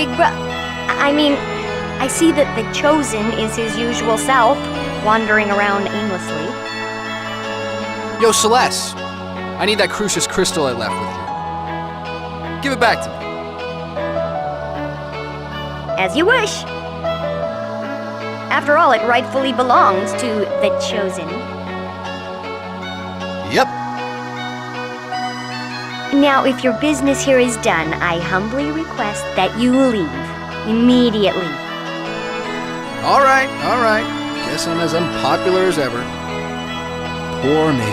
big bro... I mean, I see that the Chosen is his usual self, wandering around aimlessly. Yo, Celeste. I need that Crucius crystal I left with you. Give it back to me. As you wish. After all, it rightfully belongs to the Chosen. Yep. Now, if your business here is done, I humbly request that you leave immediately. All right. Guess I'm as unpopular as ever. Poor me.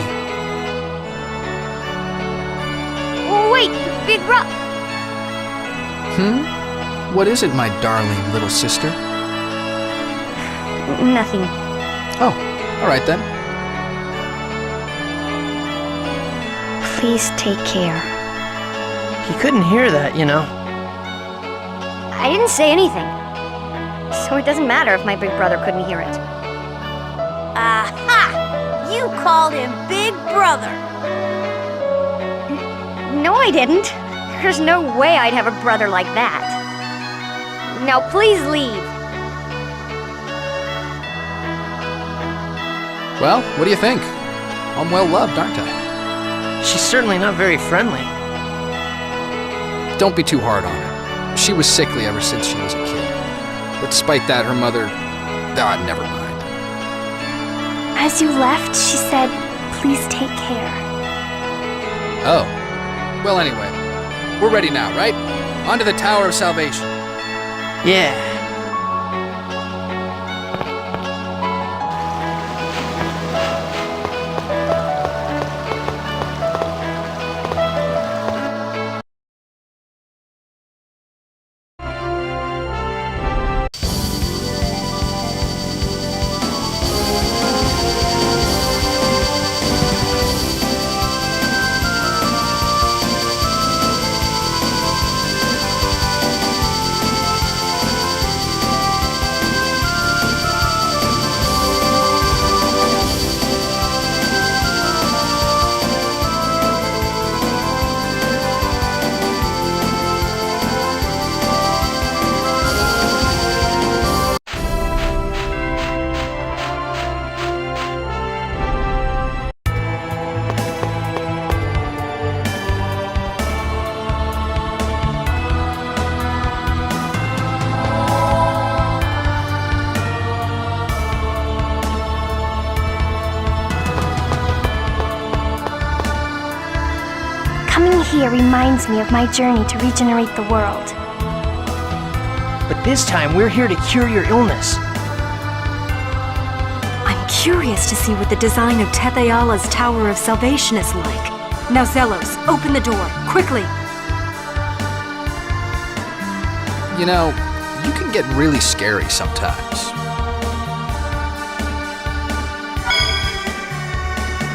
Wait, big bro... What is it, my darling little sister? Nothing. Oh, all right then. Please take care. He couldn't hear that, you know. I didn't say anything. So it doesn't matter if my big brother couldn't hear it. Aha! You called him Big Brother. No, I didn't. There's no way I'd have a brother like that. Now, please leave. Well, what do you think? I'm well loved, aren't I? She's certainly not very friendly. Don't be too hard on her. She was sickly ever since she was a kid. But despite that, her mother... never mind. As you left, she said, please take care. Oh. Well, anyway. We're ready now, right? On to the Tower of Salvation. Yeah. Here reminds me of my journey to regenerate the world. But this time, we're here to cure your illness. I'm curious to see what the design of Tetheala's Tower of Salvation is like. Now, Zelos, open the door, quickly! You know, you can get really scary sometimes.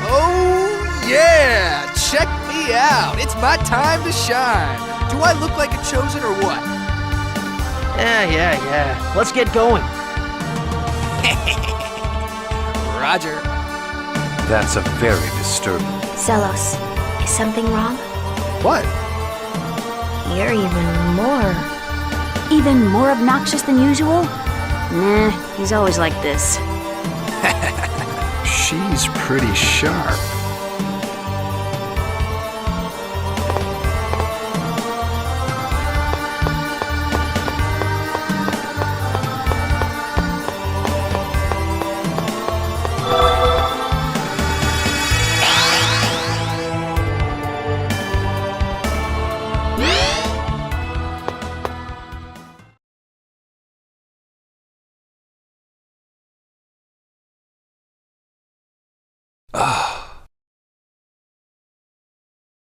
Oh, yeah! Check me out! It's my time to shine! Do I look like a Chosen or what? Yeah. Let's get going. Roger. That's a very disturbing. Zelos, is something wrong? What? You're Even more obnoxious than usual? Nah, he's always like this. She's pretty sharp.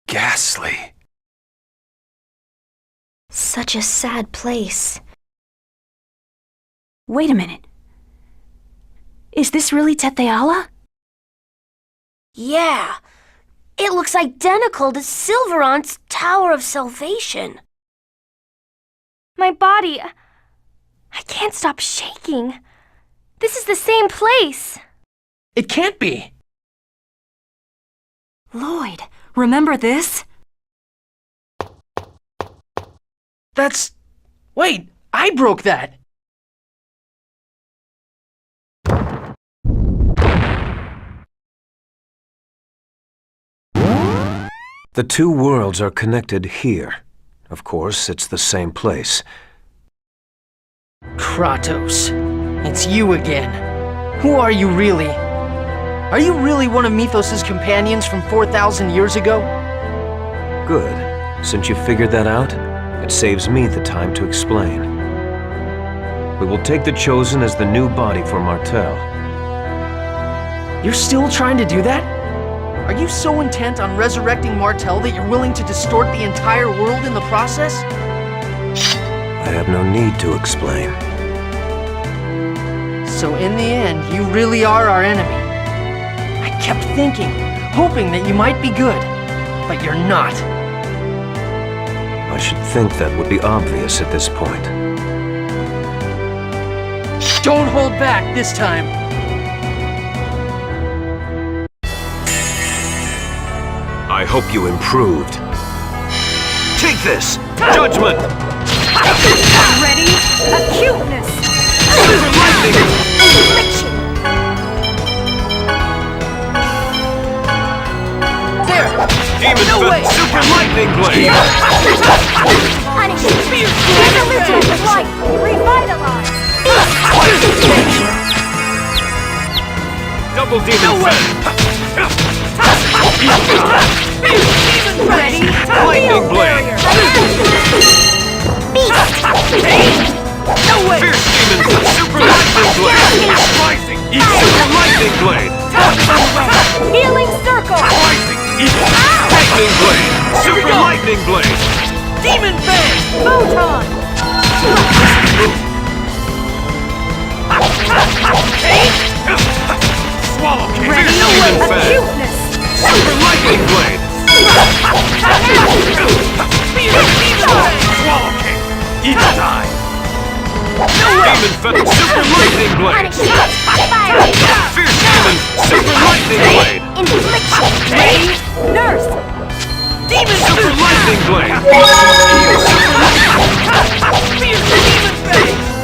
Ghastly. Such a sad place. Wait a minute. Is this really Tetheala? Yeah. It looks identical to Silveron's Tower of Salvation. My body... I can't stop shaking. This is the same place. It can't be. Lloyd, remember this? That's Wait, I broke that! The two worlds are connected here. Of course, it's the same place. Kratos, it's you again. Who are you really? Are you really one of Mythos' companions from 4,000 years ago? Good. Since you figured that out, it saves me the time to explain. We will take the Chosen as the new body for Martel. You're still trying to do that? Are you so intent on resurrecting Martel that you're willing to distort the entire world in the process? I have no need to explain. So in the end, you really are our enemy. I kept thinking, hoping that you might be good, but you're not. I should think that would be obvious at this point. Don't hold back this time. I hope you improved. Take this! Judgment! Ready? Acuteness! Super lightning! Affliction! There! Demon No way! Super lightning blade! Punish! Resolution with light! Revitalize! Double demon Ready? lightning blade! No way! Fierce demon super lightning blade! Rising super lightning blade! Healing circle! Rising lightning blade! Super lightning blade! Demon Fang! Photon! Swallow kick! Ready? Fierce demon fang! Acuteness! Super lightning blade! Swallow kick! Evil die! Demon fang! Super lightning blade! Fierce demon! Super lightning blade! Infliction! Ready? Nurse! Demon Super lightning blade!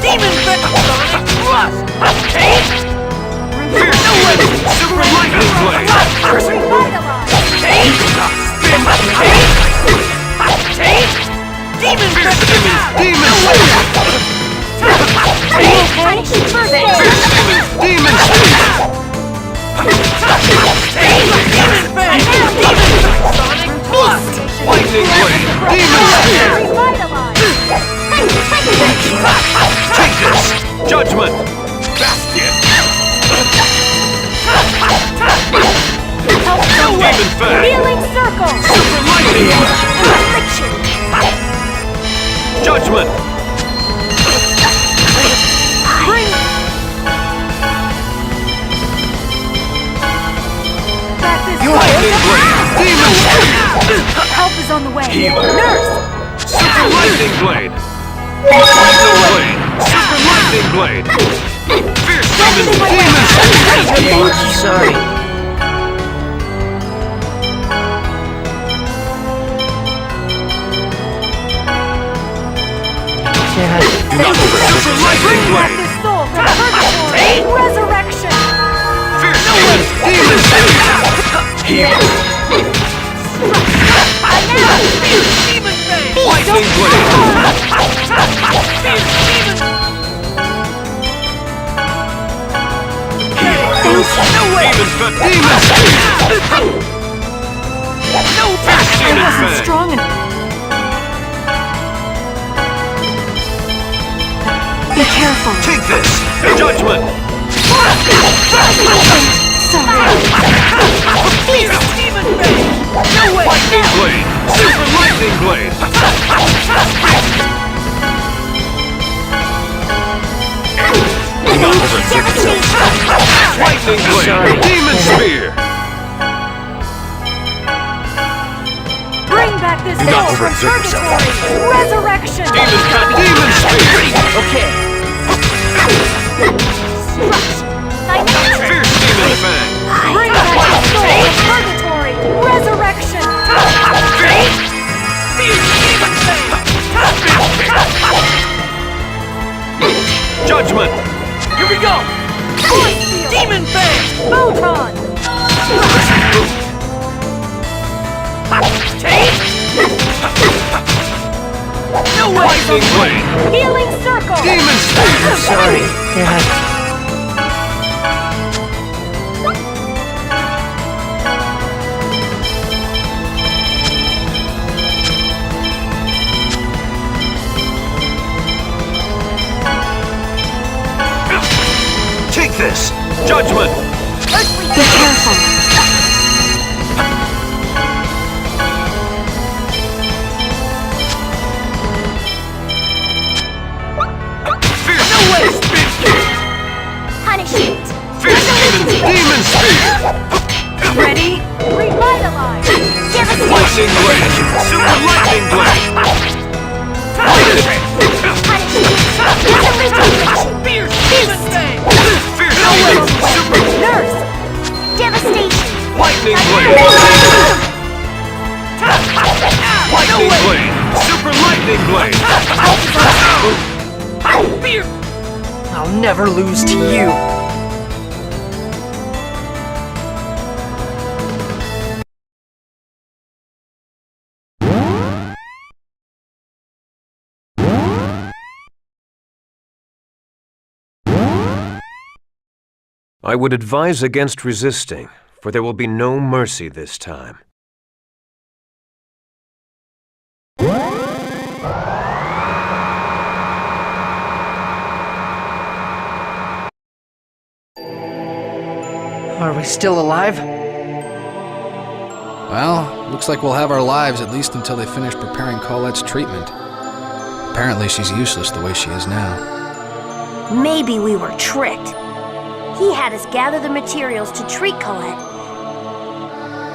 Demon Fang! Sonic Plus! Fierce demon! Super lightning blade! Revitalize! Demon Fierce demon! Demon! Punish! First aid! Fierce demon! Demon! Sonic Plus! Lightning blade! Demon spear! Revitalize! Take this! Judgment! Bastion! Demon fang! Healing circle! Super lightning! Affliction! Judgment! Bring back this Lightning blade! Demon spear! Help is on the way. Nurse! Super lightning blade! Lightning blade! Super lightning blade! Fierce demon! Demon spear! Sorry. Super lightning blade! This soul from purgatory! Resurrection! Fierce demon! Demon spear! Heal! Lightning blade! Demon fang! Demon spear! Fierce demon Wasn't fang! strong enough. Be careful. Take this! Judgment! Sorry. Lightning blade! Super lightning blade! Lightning blade! Demon spear! Bring back this Do not soul from overexert yourself. purgatory! Resurrection! Demon fang! Demon spear! Okay. Fierce demon fang! Bring back this soul from purgatory! Resurrection! Lightning blade! Healing circle! Demon spear! Sorry. Yeah. Take this! Judgment! Be careful. Fierce! No way! Speed kick! Punish it! Fierce demon spear! Ready? Revitalize! Lightning blade! Super lightning blade! Punish it! Fierce demon bang! Fierce demon! Super Nurse! Devastation! lightning blade! Lightning blade! Super lightning blade! I'll never lose to you. I would advise against resisting, for there will be no mercy this time. Are we still alive? Well, looks like we'll have our lives at least until they finish preparing Colette's treatment. Apparently she's useless the way she is now. Maybe we were tricked. He had us gather the materials to treat Colette.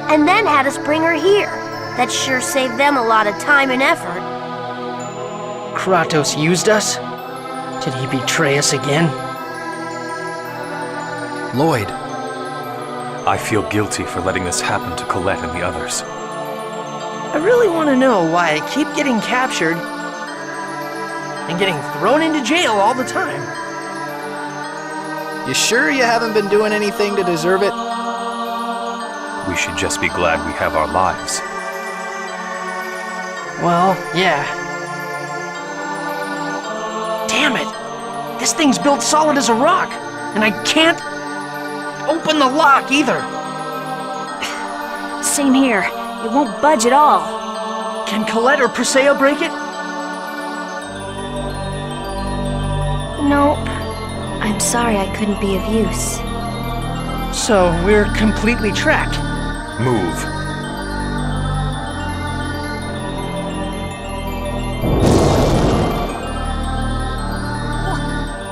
And then had us bring her here. That sure saved them a lot of time and effort. Kratos used us? Did he betray us again? Lloyd, I feel guilty for letting this happen to Colette and the others. I really want to know why I keep getting captured and getting thrown into jail all the time. you sure you haven't been doing anything to deserve it? We should just be glad we have our lives. Well, yeah. Damn it! This thing's built solid as a rock, and I can't open the lock either. Same here. It won't budge at all. Can Colette or Persea break it? Nope. I'm sorry I couldn't be of use. So we're completely trapped. Move.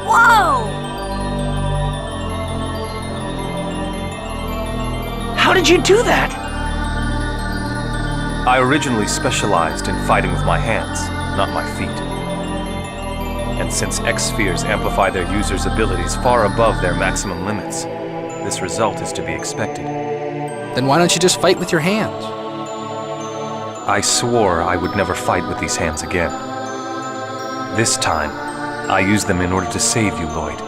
Whoa! How did you do that? I originally specialized in fighting with my hands, not my feet. And since X-spheres amplify their users' abilities far above their maximum limits, this result is to be expected. Then why don't you just fight with your hands? I swore I would never fight with these hands again. This time, I use them in order to save you, Lloyd.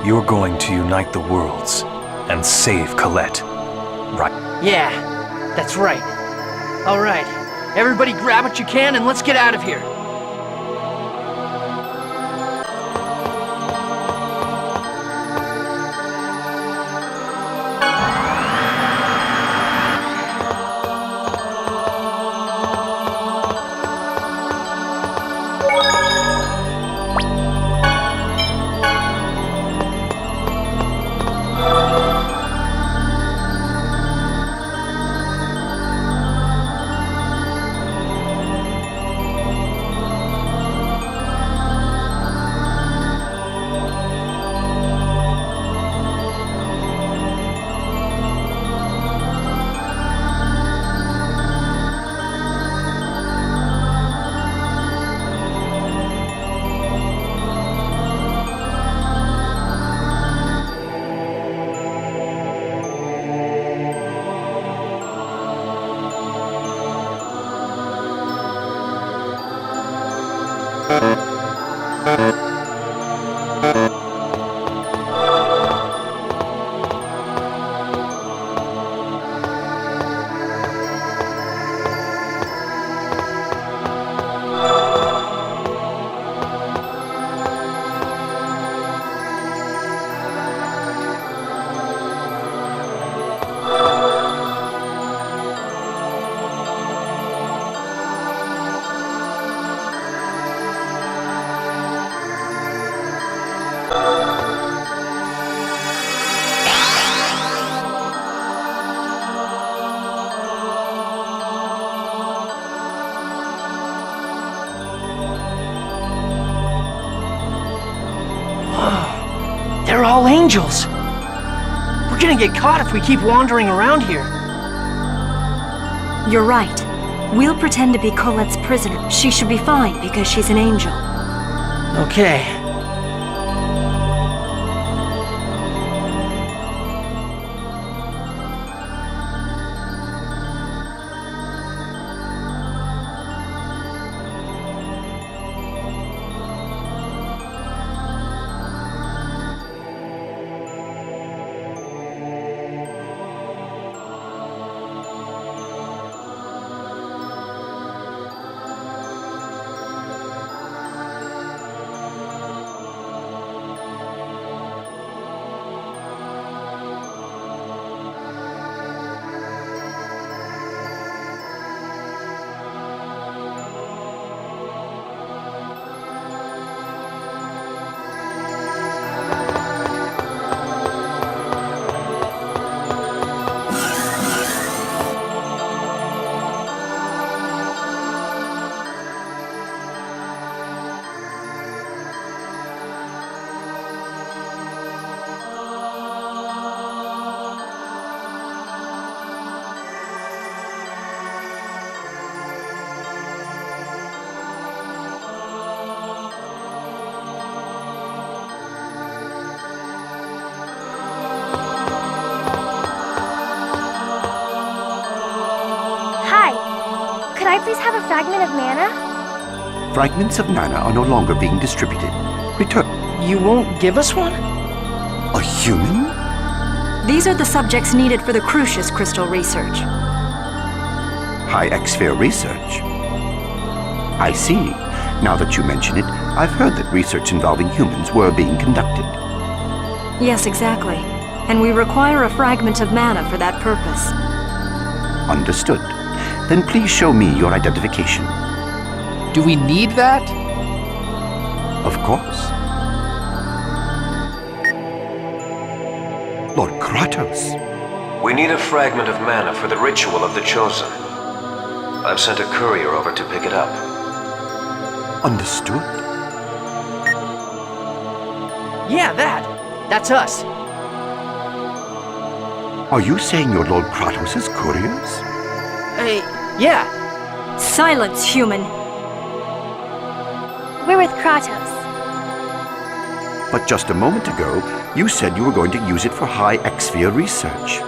You're going to unite the worlds and save Colette. Right. Yeah, that's right. All right, everybody grab what you can and let's get out of here. angels! We're gonna get caught if we keep wandering around here. You're right. We'll pretend to be Colette's prisoner. She should be fine because she's an angel. Okay. Could I please have a fragment of mana? Fragments of mana are no longer being distributed. Return. You won't give us one? A human? These are the subjects needed for the Crucius crystal research. High X-sphere research? I see. Now that you mention it, I've heard that research involving humans were being conducted. Yes, exactly. And we require a fragment of mana for that purpose. Understood. Then please show me your identification. Do we need that? Of course. Lord Kratos. We need a fragment of mana for the ritual of the Chosen. I've sent a courier over to pick it up. Understood. Yeah, that's us. Are you saying you're Lord Kratos' couriers? Yeah. Silence, human! We're with Kratos. But just a moment ago, you said you were going to use it for high X-sphere research.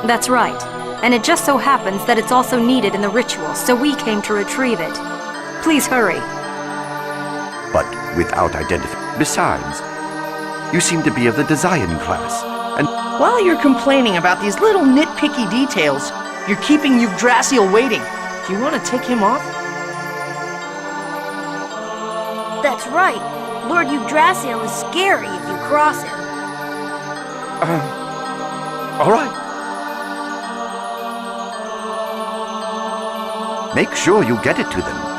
That's right. And it just so happens that it's also needed in the ritual, so we came to retrieve it. Please hurry. But without identification. Besides, you seem to be of the Desian class, and While you're complaining about these little nitpicky details, you're keeping Yggdrasil waiting. Do you want to take him off? That's right. Lord Yggdrasil is scary if you cross him. all right. Make sure you get it to them.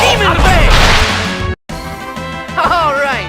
Demon Bang! All right.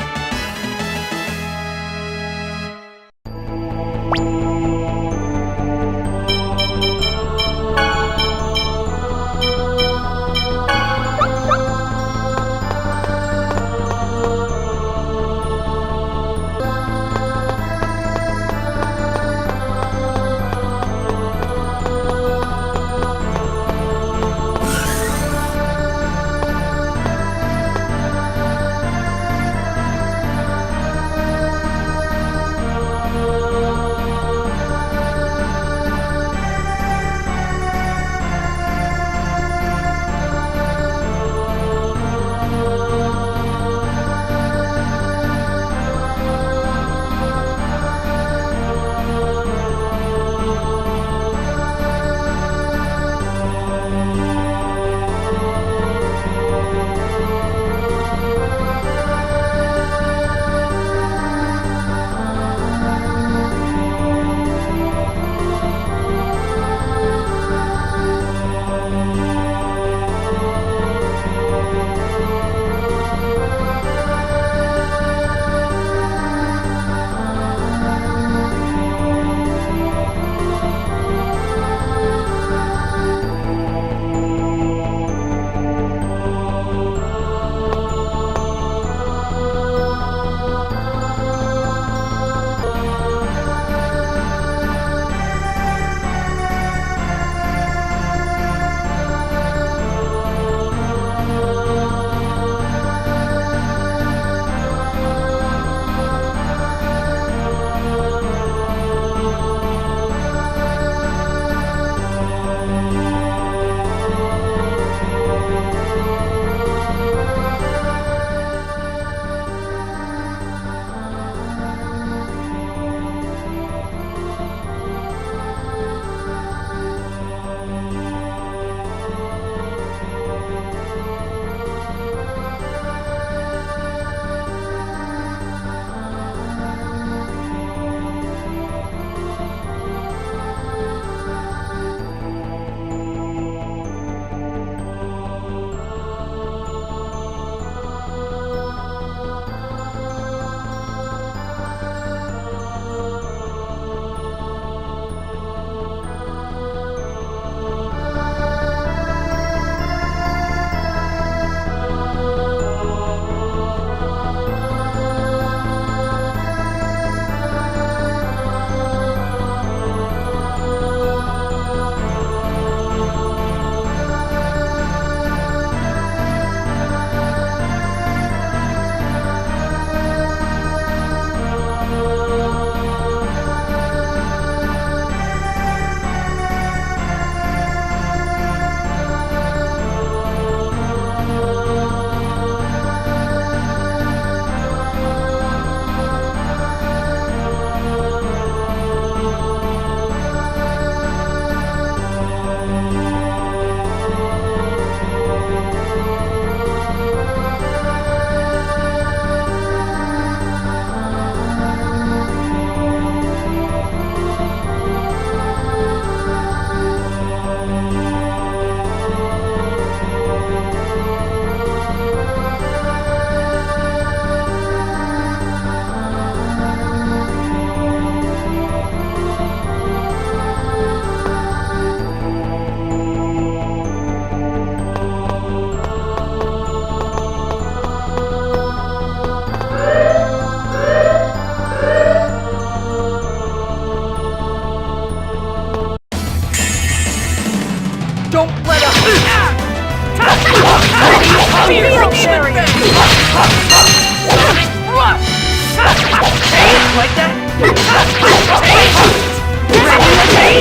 Like that?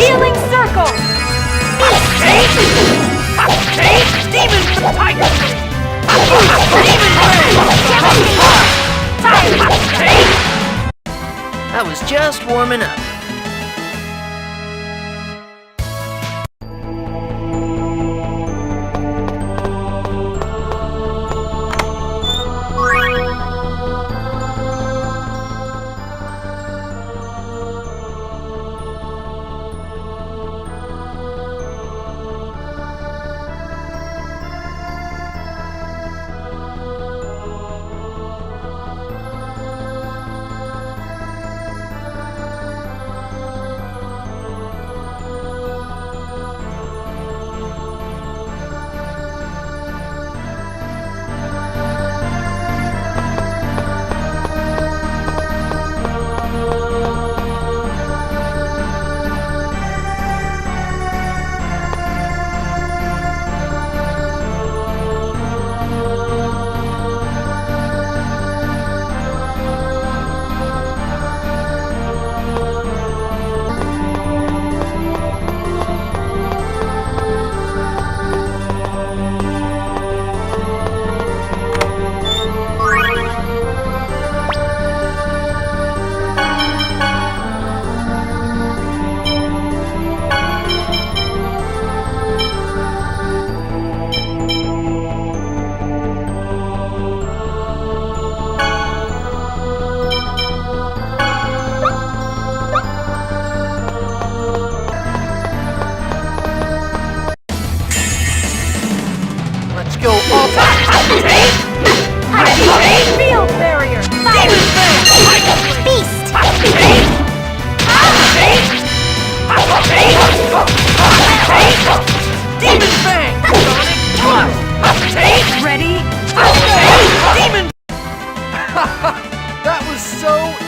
Healing circle! Demon tiger! I was just warming up. go all Field barrier! Demon Fang! Beast! Demon Fang! Sonic! Ready? Demon! That was so easy.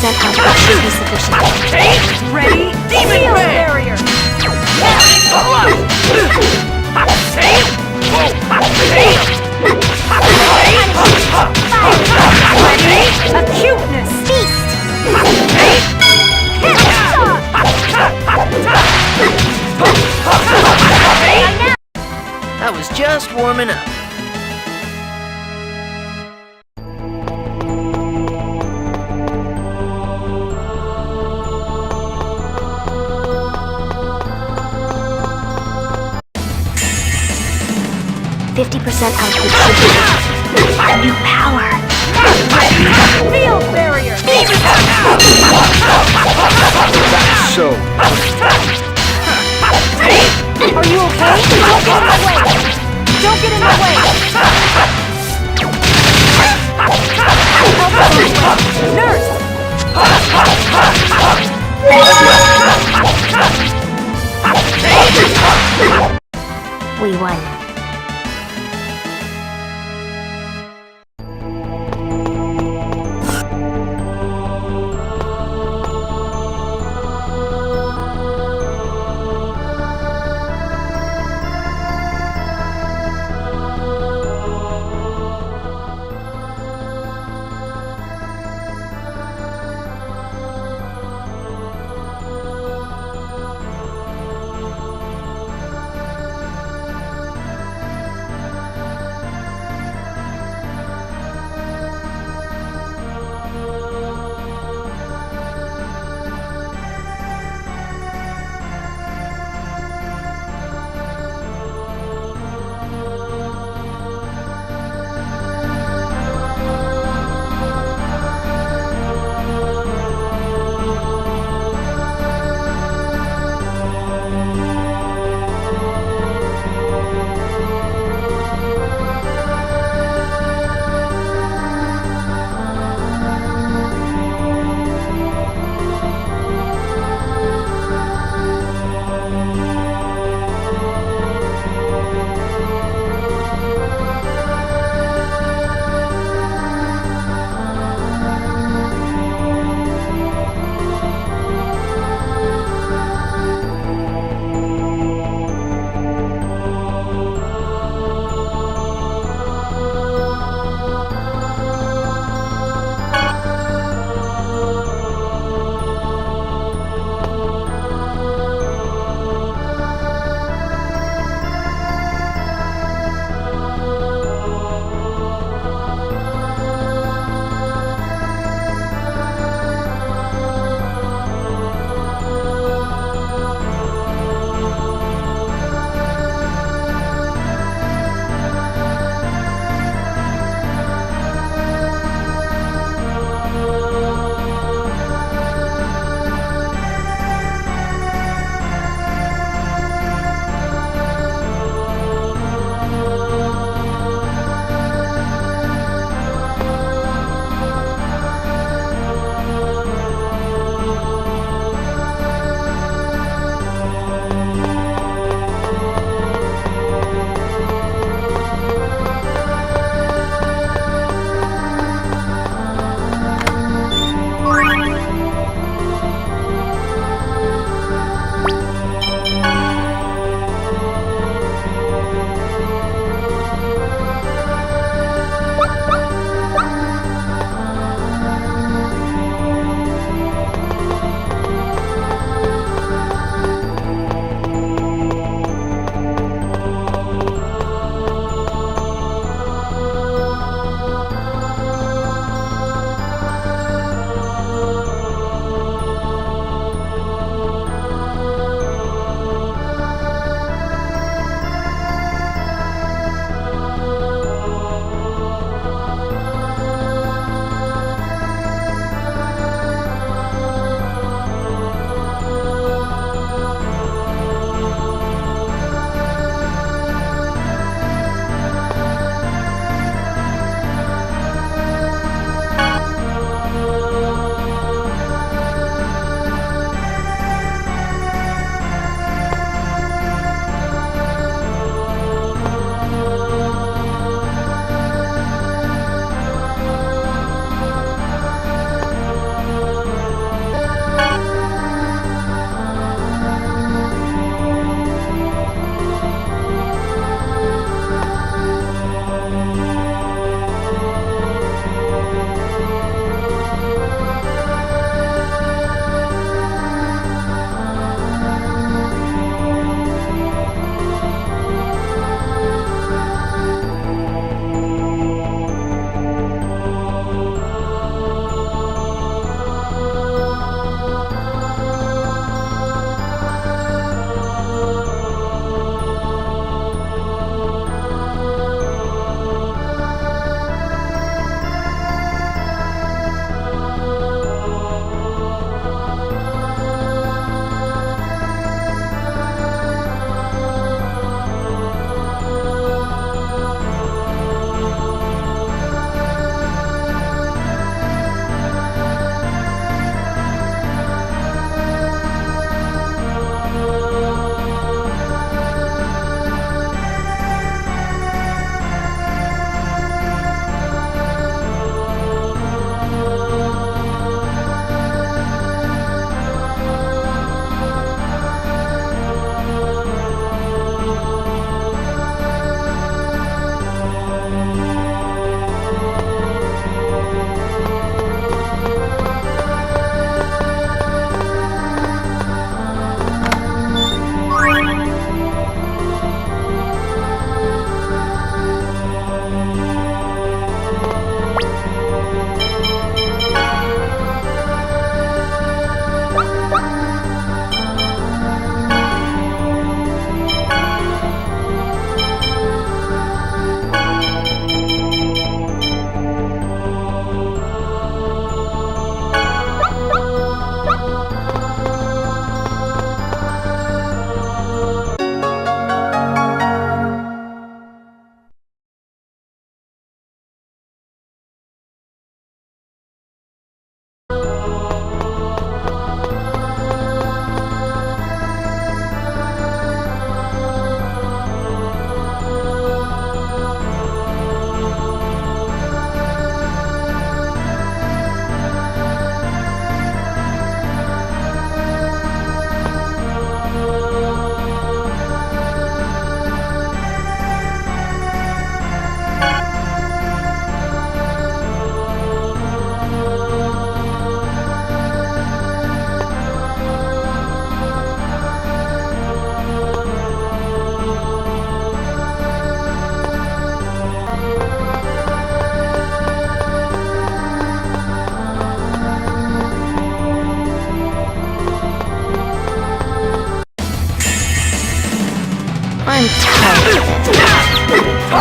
Output should be sufficient. Ready? Demon Field Fang! barrier! Acuteness! Beast! That was just warming up. Output should be new power. Field barrier! So, Are you okay? Don't get in my way! Nurse! We won.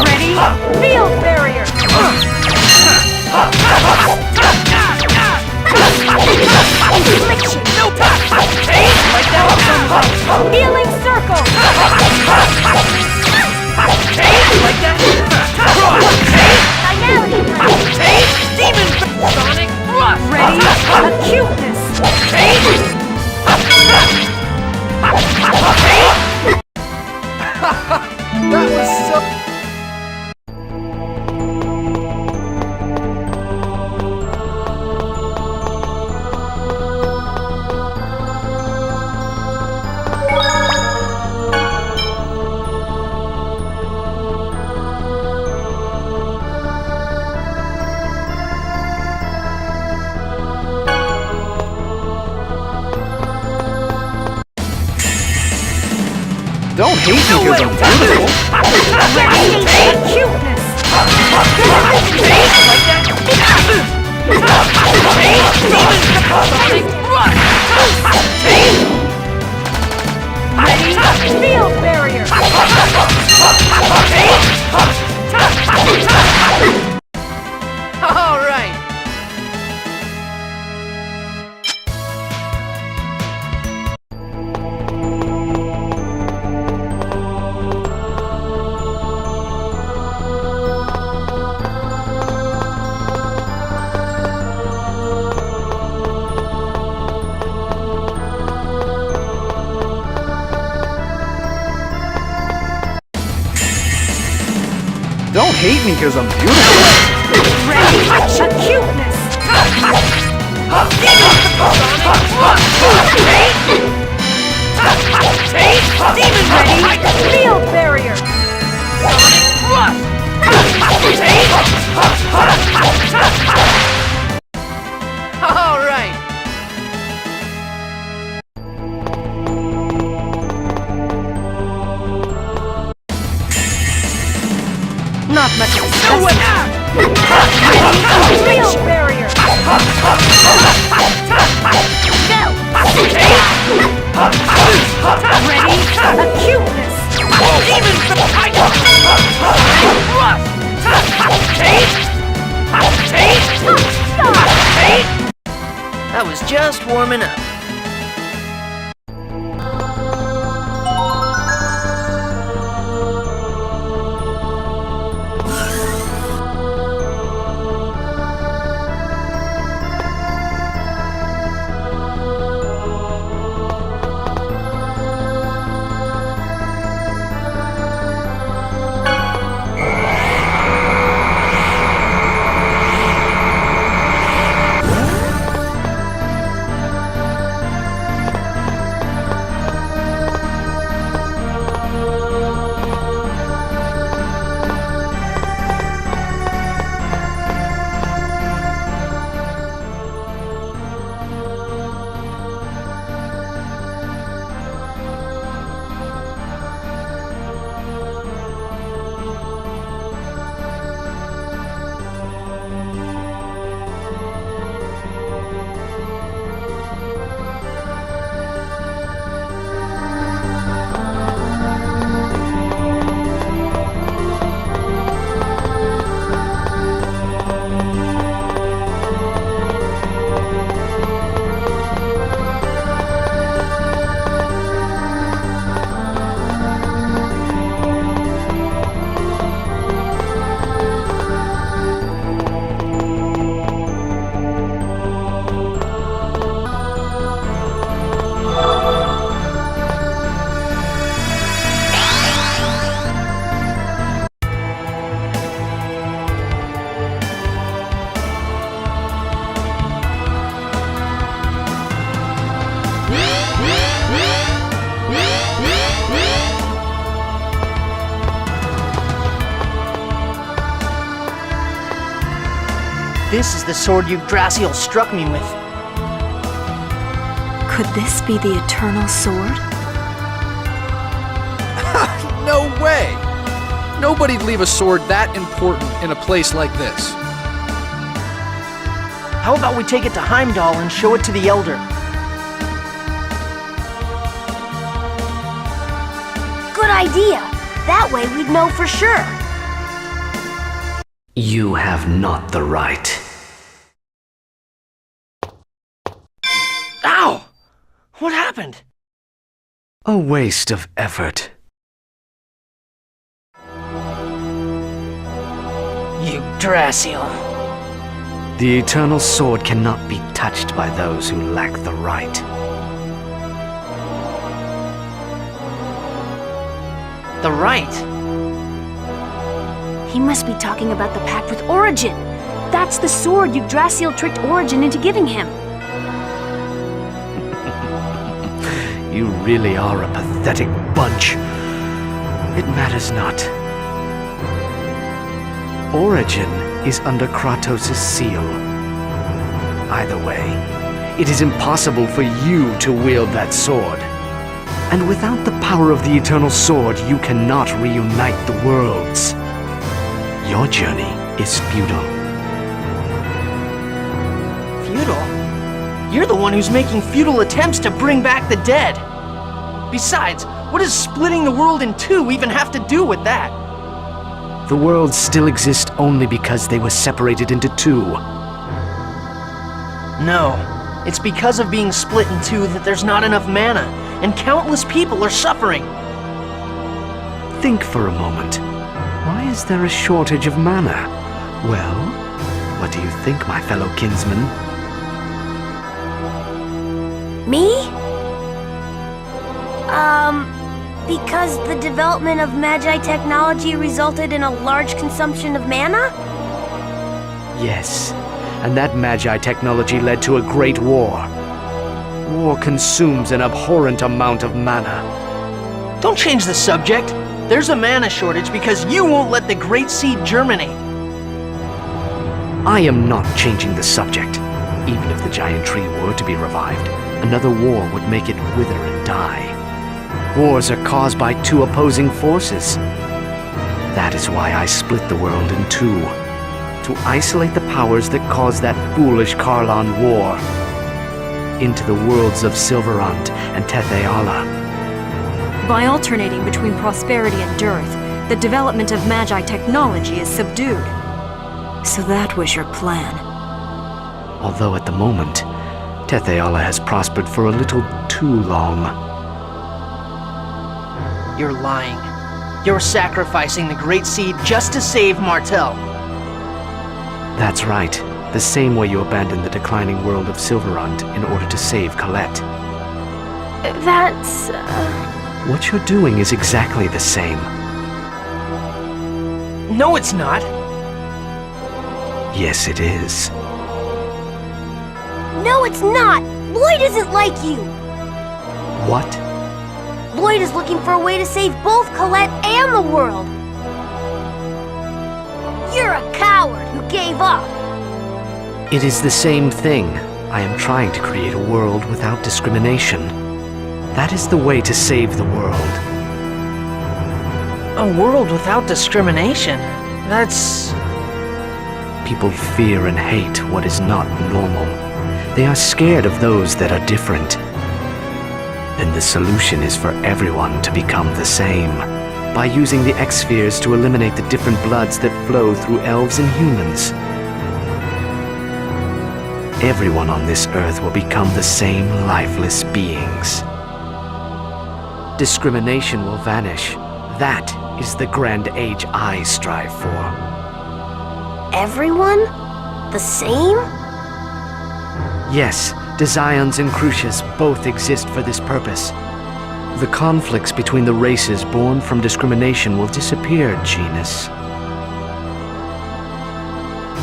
Ready? Field barrier! Infliction! No pass! Like that? Healing circle! Like that? Finality! Demon! Sonic Rush! Ready? Acuteness! That was so... Don't hate me because I'm beautiful. Ready? Acuteness! Ready? Field barrier! All right. Don't hate me because I'm beautiful. Ready? Acuteness! Demon Ready? Field barrier! All right. Not much of a No way. Field barrier! Ready? Acuteness! Demon! That was just warming up. This is the sword Yggdrasil struck me with. Could this be the Eternal Sword? No way! Nobody'd leave a sword that important in a place like this. How about we take it to Heimdall and show it to the Elder? Good idea. That way we'd know for sure. You have not the right. Ow! What happened? A waste of effort. Yggdrasil. The eternal sword cannot be touched by those who lack the right. The right? He must be talking about the pact with Origin. That's the sword Yggdrasil tricked Origin into giving him. You really are a pathetic bunch. It matters not. Origin is under Kratos' seal. Either way, it is impossible for you to wield that sword. And without the power of the Eternal Sword, you cannot reunite the worlds. Your journey is futile. Futile? You're the one who's making futile attempts to bring back the dead. Besides, what does splitting the world in two even have to do with that? The worlds still exist only because they were separated into two. No, it's because of being split in two that there's not enough mana, and countless people are suffering. Think for a moment. Why is there a shortage of mana? Well, what do you think, my fellow kinsman? Me? Because the development of Magi technology resulted in a large consumption of mana? Yes, and that Magi technology led to a great war. War consumes an abhorrent amount of mana. Don't change the subject. There's a mana shortage because you won't let the Great Seed germinate. I am not changing the subject. Even if the giant tree were to be revived, another war would make it wither and die. Wars are caused by two opposing forces. That is why I split the world in two. To isolate the powers that caused that foolish Karlan war into the worlds of Silverant and Tetheala. By alternating between prosperity and dearth, the development of Magi technology is subdued. So that was your plan. Although at the moment, Tetheala has prospered for a little too long. You're lying. You're sacrificing the Great Seed just to save Martel. That's right. The same way you abandoned the declining world of Silverant in order to save Colette. That's... What you're doing is exactly the same. No, it's not. Yes, it is. No, it's not! Lloyd isn't like you! What? Lloyd is looking for a way to save both Colette and the world! You're a coward who gave up! It is the same thing. I am trying to create a world without discrimination. That is the way to save the world. A world without discrimination? That's... People fear and hate what is not normal. They are scared of those that are different. Then the solution is for everyone to become the same, by using the X-spheres to eliminate the different bloods that flow through elves and humans. Everyone on this earth will become the same lifeless beings. Discrimination will vanish. That is the grand age I strive for. Everyone? The same? Yes, Desions and Crucius both exist for this purpose. The conflicts between the races born from discrimination will disappear, Genus.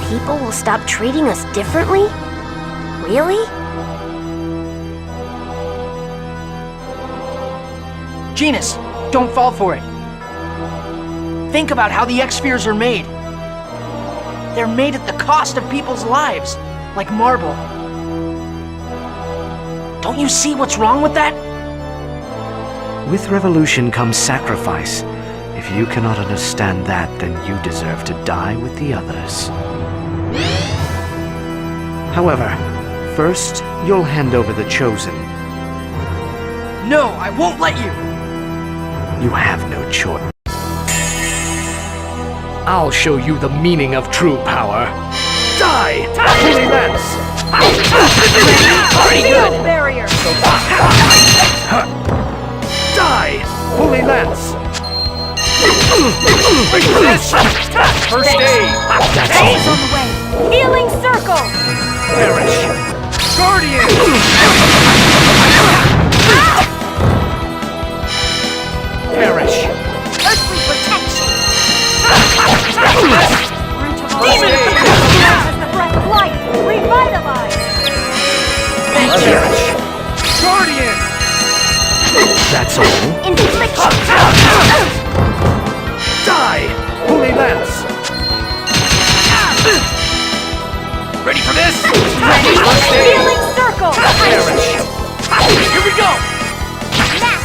People will stop treating us differently? Really? Genus, don't fall for it. Think about how the X-spheres are made. They're made at the cost of people's lives, like marble. Don't you see what's wrong with that? With revolution comes sacrifice. If you cannot understand that, then you deserve to die with the others. However, first, you'll hand over the Chosen. No, I won't let you! You have no choice. I'll show you the meaning of true power. Die! Holy Lance! Pretty good! Barrier! Die! Holy Lance! First aid! That's all. On the way! Healing circle! Perish! Guardian! Perish! Earthly protection! Root of all Demon! has the breath of life! Revitalize! Perish! Guardian! That's all. Infliction! Die! Holy Lance! Ready for this? Healing circle! Perish! Here we go!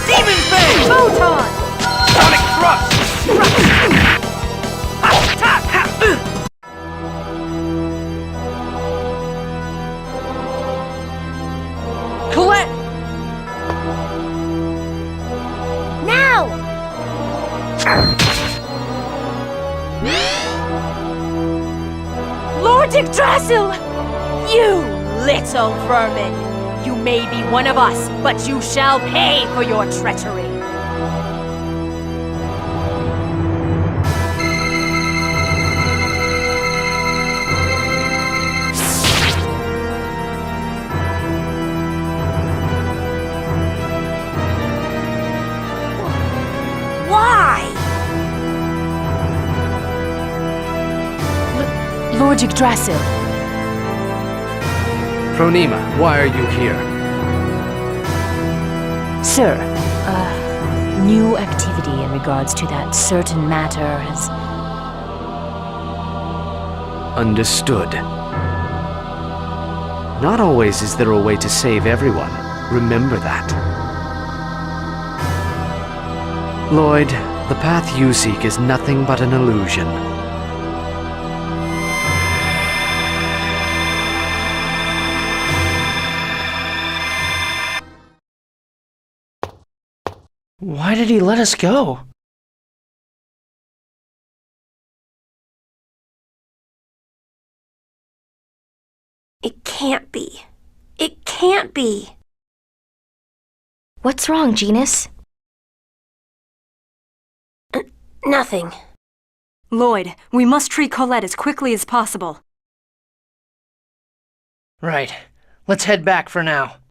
Demon Fang! Photon! Sonic Thrust! Colette! Now! Lord Yggdrasil! You little vermin! You may be one of us, but you shall pay for your treachery! Why? Lord Yggdrasil, Pronema, why are you here? Sir, new activity in regards to that certain matter has... Understood. Not always is there a way to save everyone. Remember that. Lloyd, the path you seek is nothing but an illusion. Why did he let us go? It can't be. It can't be. What's wrong, Genus? Nothing. Lloyd, we must treat Colette as quickly as possible. Right. Let's head back for now.